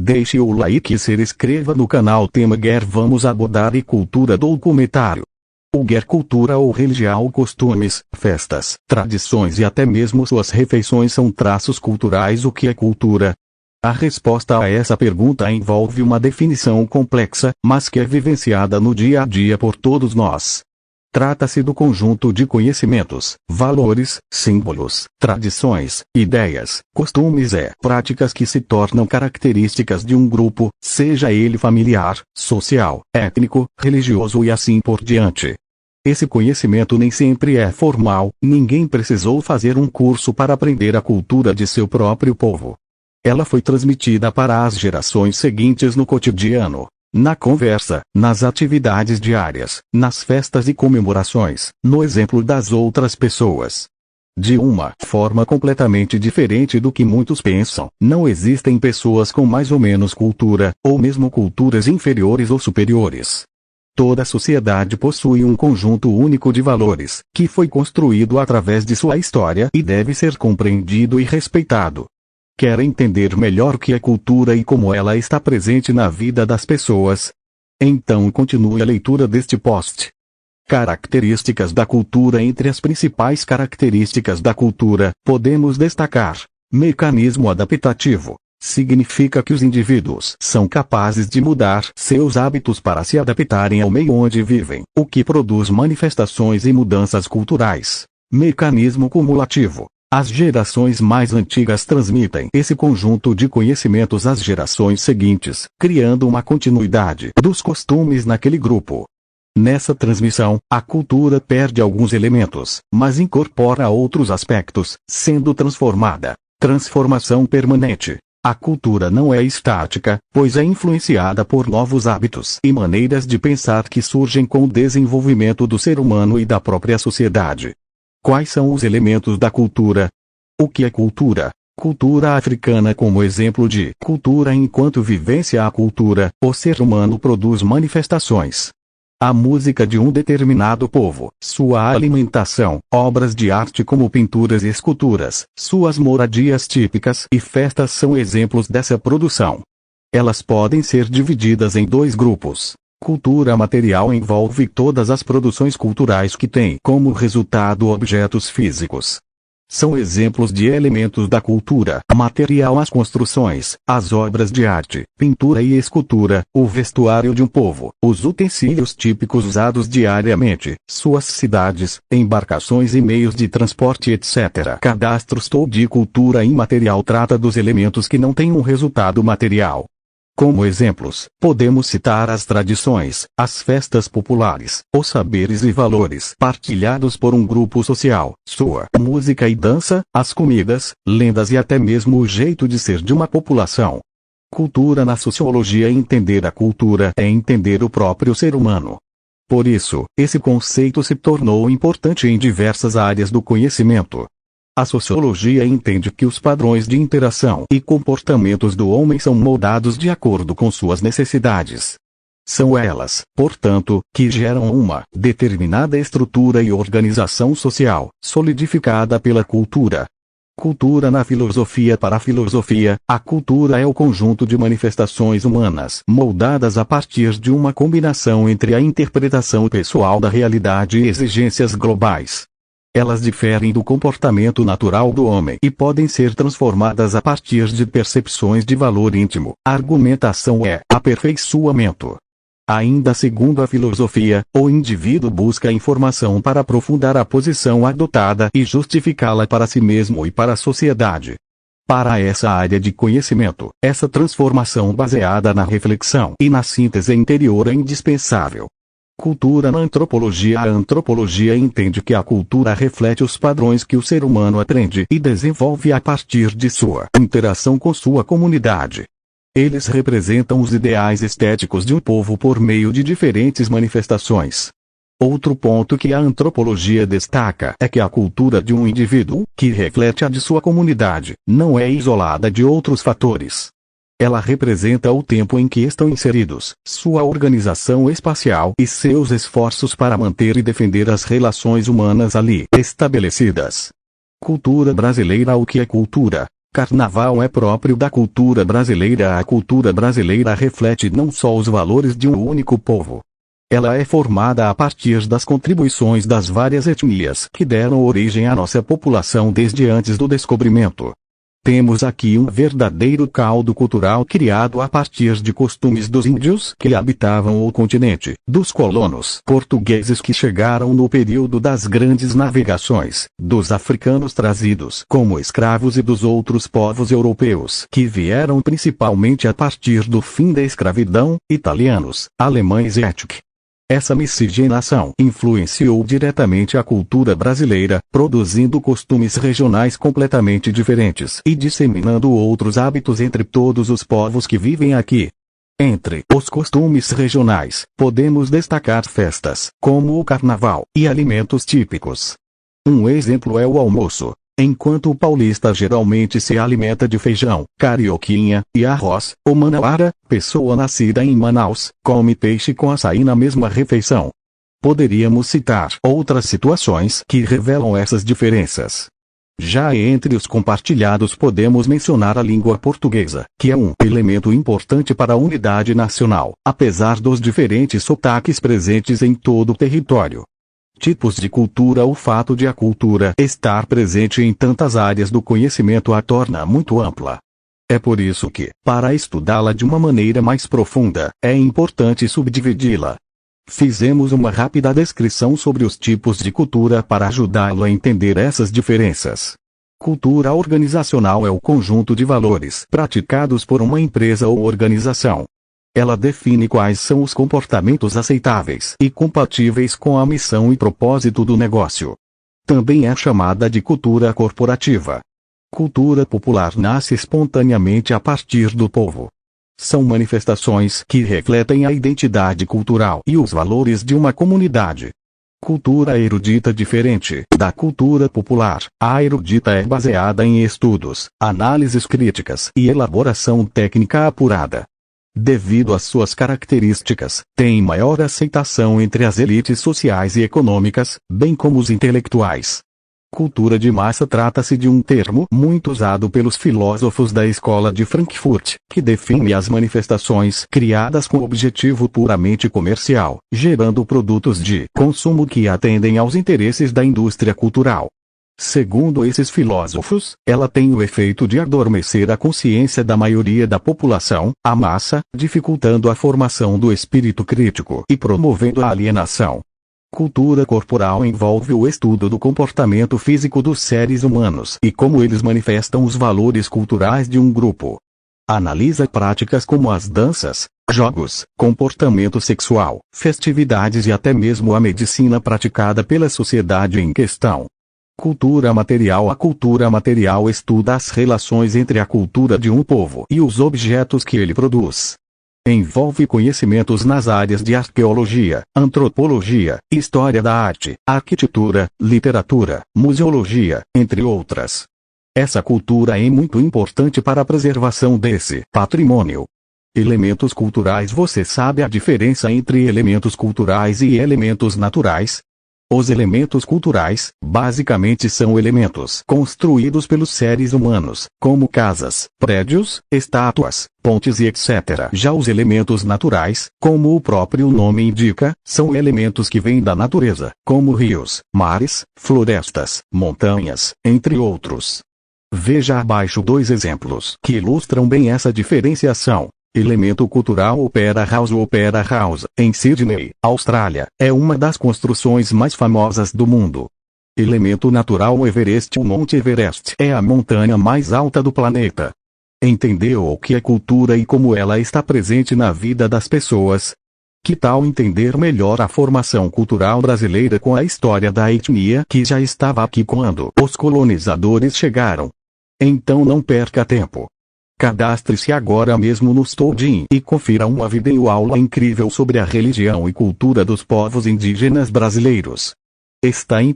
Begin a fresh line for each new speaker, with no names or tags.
Deixe o like e se inscreva no canal. Tema Guerra. Vamos abordar e cultura documentário. O Guerra, cultura ou religião, costumes, festas, tradições e até mesmo suas refeições são traços culturais. O que é cultura? A resposta a essa pergunta envolve uma definição complexa, mas que é vivenciada no dia a dia por todos nós. Trata-se do conjunto de conhecimentos, valores, símbolos, tradições, ideias, costumes e práticas que se tornam características de um grupo, seja ele familiar, social, étnico, religioso e assim por diante. Esse conhecimento nem sempre é formal, ninguém precisou fazer um curso para aprender a cultura de seu próprio povo. Ela foi transmitida para as gerações seguintes no cotidiano, na conversa, nas atividades diárias, nas festas e comemorações, no exemplo das outras pessoas. De uma forma completamente diferente do que muitos pensam, não existem pessoas com mais ou menos cultura, ou mesmo culturas inferiores ou superiores. Toda sociedade possui um conjunto único de valores, que foi construído através de sua história e deve ser compreendido e respeitado. Quer entender melhor o que é cultura e como ela está presente na vida das pessoas? Então continue a leitura deste post. Características da cultura. Entre as principais características da cultura, podemos destacar: mecanismo adaptativo. Significa que os indivíduos são capazes de mudar seus hábitos para se adaptarem ao meio onde vivem, o que produz manifestações e mudanças culturais. Mecanismo cumulativo. As gerações mais antigas transmitem esse conjunto de conhecimentos às gerações seguintes, criando uma continuidade dos costumes naquele grupo. Nessa transmissão, a cultura perde alguns elementos, mas incorpora outros aspectos, sendo transformada. Transformação permanente. A cultura não é estática, pois é influenciada por novos hábitos e maneiras de pensar que surgem com o desenvolvimento do ser humano e da própria sociedade. Quais são os elementos da cultura? O que é cultura? Cultura africana. Como exemplo de cultura enquanto vivência. A cultura, o ser humano produz manifestações. A música de um determinado povo, sua alimentação, obras de arte como pinturas e esculturas, suas moradias típicas e festas são exemplos dessa produção. Elas podem ser divididas em dois grupos. Cultura material envolve todas as produções culturais que têm como resultado objetos físicos. São exemplos de elementos da cultura material: as construções, as obras de arte, pintura e escultura, o vestuário de um povo, os utensílios típicos usados diariamente, suas cidades, embarcações e meios de transporte, etc. Cadastros de cultura imaterial trata dos elementos que não têm um resultado material. Como exemplos, podemos citar as tradições, as festas populares, os saberes e valores partilhados por um grupo social, sua música e dança, as comidas, lendas e até mesmo o jeito de ser de uma população. Cultura. Na sociologia, entender a cultura é entender o próprio ser humano. Por isso, esse conceito se tornou importante em diversas áreas do conhecimento. A sociologia entende que os padrões de interação e comportamentos do homem são moldados de acordo com suas necessidades. São elas, portanto, que geram uma determinada estrutura e organização social, solidificada pela cultura. Cultura. Na filosofia. Para a filosofia, a cultura é o conjunto de manifestações humanas moldadas a partir de uma combinação entre a interpretação pessoal da realidade e exigências globais. Elas diferem do comportamento natural do homem e podem ser transformadas a partir de percepções de valor íntimo. A argumentação é aperfeiçoamento. Ainda segundo a filosofia, o indivíduo busca informação para aprofundar a posição adotada e justificá-la para si mesmo e para a sociedade. Para essa área de conhecimento, essa transformação baseada na reflexão e na síntese interior é indispensável. Cultura. Na antropologia. A antropologia entende que a cultura reflete os padrões que o ser humano aprende e desenvolve a partir de sua interação com sua comunidade. Eles representam os ideais estéticos de um povo por meio de diferentes manifestações. Outro ponto que a antropologia destaca é que a cultura de um indivíduo, que reflete a de sua comunidade, não é isolada de outros fatores. Ela representa o tempo em que estão inseridos, sua organização espacial e seus esforços para manter e defender as relações humanas ali estabelecidas. Cultura brasileira. O que é cultura? Carnaval é próprio da cultura brasileira. A cultura brasileira reflete não só os valores de um único povo. Ela é formada a partir das contribuições das várias etnias que deram origem à nossa população desde antes do descobrimento. Temos aqui um verdadeiro caldo cultural criado a partir de costumes dos índios que habitavam o continente, dos colonos portugueses que chegaram no período das grandes navegações, dos africanos trazidos como escravos e dos outros povos europeus que vieram principalmente a partir do fim da escravidão, italianos, alemães e etc. Essa miscigenação influenciou diretamente a cultura brasileira, produzindo costumes regionais completamente diferentes e disseminando outros hábitos entre todos os povos que vivem aqui. Entre os costumes regionais, podemos destacar festas, como o carnaval, e alimentos típicos. Um exemplo é o almoço. Enquanto o paulista geralmente se alimenta de feijão, carioquinha e arroz, o manauara, pessoa nascida em Manaus, come peixe com açaí na mesma refeição. Poderíamos citar outras situações que revelam essas diferenças. Já entre os compartilhados podemos mencionar a língua portuguesa, que é um elemento importante para a unidade nacional, apesar dos diferentes sotaques presentes em todo o território. Tipos de cultura. O fato de a cultura estar presente em tantas áreas do conhecimento a torna muito ampla. É por isso que, para estudá-la de uma maneira mais profunda, é importante subdividi-la. Fizemos uma rápida descrição sobre os tipos de cultura para ajudá-lo a entender essas diferenças. Cultura organizacional é o conjunto de valores praticados por uma empresa ou organização. Ela define quais são os comportamentos aceitáveis e compatíveis com a missão e propósito do negócio. Também é chamada de cultura corporativa. Cultura popular nasce espontaneamente a partir do povo. São manifestações que refletem a identidade cultural e os valores de uma comunidade. Cultura erudita diferente da cultura popular. A erudita é baseada em estudos, análises críticas e elaboração técnica apurada. Devido às suas características, tem maior aceitação entre as elites sociais e econômicas, bem como os intelectuais. Cultura de massa trata-se de um termo muito usado pelos filósofos da escola de Frankfurt, que define as manifestações criadas com objetivo puramente comercial, gerando produtos de consumo que atendem aos interesses da indústria cultural. Segundo esses filósofos, ela tem o efeito de adormecer a consciência da maioria da população, a massa, dificultando a formação do espírito crítico e promovendo a alienação. Cultura corporal envolve o estudo do comportamento físico dos seres humanos e como eles manifestam os valores culturais de um grupo. Analisa práticas como as danças, jogos, comportamento sexual, festividades e até mesmo a medicina praticada pela sociedade em questão. Cultura material. A cultura material estuda as relações entre a cultura de um povo e os objetos que ele produz. Envolve conhecimentos nas áreas de arqueologia, antropologia, história da arte, arquitetura, literatura, museologia, entre outras. Essa cultura é muito importante para a preservação desse patrimônio. Elementos culturais. Você sabe a diferença entre elementos culturais e elementos naturais? Os elementos culturais, basicamente são elementos construídos pelos seres humanos, como casas, prédios, estátuas, pontes e etc. Já os elementos naturais, como o próprio nome indica, são elementos que vêm da natureza, como rios, mares, florestas, montanhas, entre outros. Veja abaixo 2 exemplos que ilustram bem essa diferenciação. Elemento cultural. Opera House. O Opera House, em Sydney, Austrália, é uma das construções mais famosas do mundo. Elemento natural. O Everest. O Monte Everest é a montanha mais alta do planeta. Entendeu o que é cultura e como ela está presente na vida das pessoas? Que tal entender melhor a formação cultural brasileira com a história da etnia que já estava aqui quando os colonizadores chegaram? Então não perca tempo. Cadastre-se agora mesmo no Studin e confira uma videoaula incrível sobre a religião e cultura dos povos indígenas brasileiros. Está em